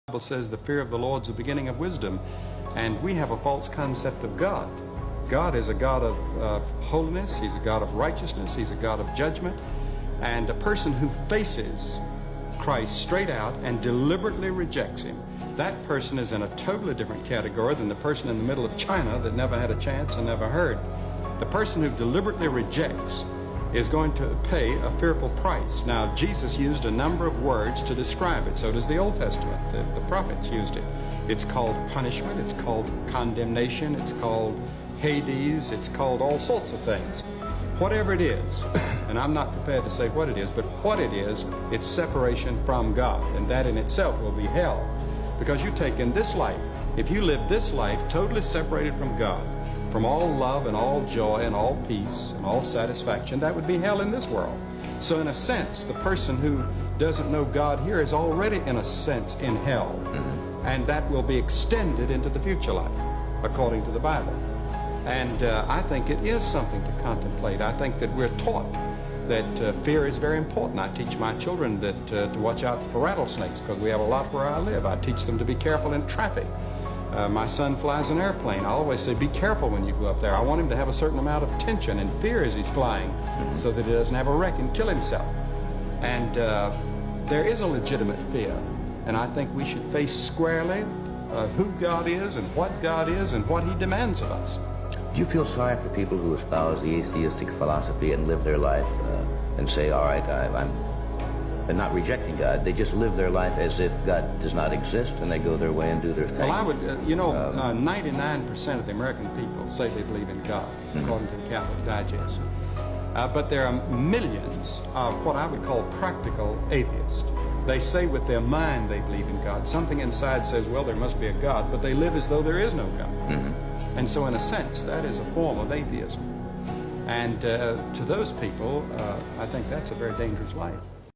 Bible says the fear of the Lord is the beginning of wisdom, and we have a false concept of God. God is a God of holiness, He's a God of righteousness, He's a God of judgment, and a person who faces Christ straight out and deliberately rejects Him, that person is in a totally different category than the person in the middle of China that never had a chance and never heard. The person who deliberately rejects is going to pay a fearful price. Now, Jesus used a number of words to describe it. So does the Old Testament. The prophets used it. It's called punishment. It's called condemnation. It's called Hades. It's called all sorts of things. Whatever it is, and I'm not prepared to say what it is, but what it is, it's separation from God. And that in itself will be hell. Because you take in this life, if you live this life totally separated from God, from all love and all joy and all peace and all satisfaction, that would be hell in this world. So in a sense, the person who doesn't know God here is already in a sense in hell. And that will be extended into the future life, according to the Bible. And I think it is something to contemplate. I think that we're taught that fear is very important. I teach my children that to watch out for rattlesnakes, because we have a lot where I live. I teach them to be careful in traffic. My son flies an airplane. I always say, be careful when you go up there. I want him to have a certain amount of tension and fear as he's flying, so that he doesn't have a wreck and kill himself. And there is a legitimate fear, and I think we should face squarely who God is and what God is and what He demands of us. Do you feel sorry for people who espouse the atheistic philosophy and live their life and say, all right, I'm not rejecting God, they just live their life as if God does not exist, and they go their way and do their thing? Well, I would, 99% of the American people say they believe in God, according to the Catholic Digest. But there are millions of what I would call practical atheists. They say with their mind they believe in God. Something inside says, well, there must be a God, but they live as though there is no God. And so in a sense, that is a form of atheism. And to those people, I think that's a very dangerous life.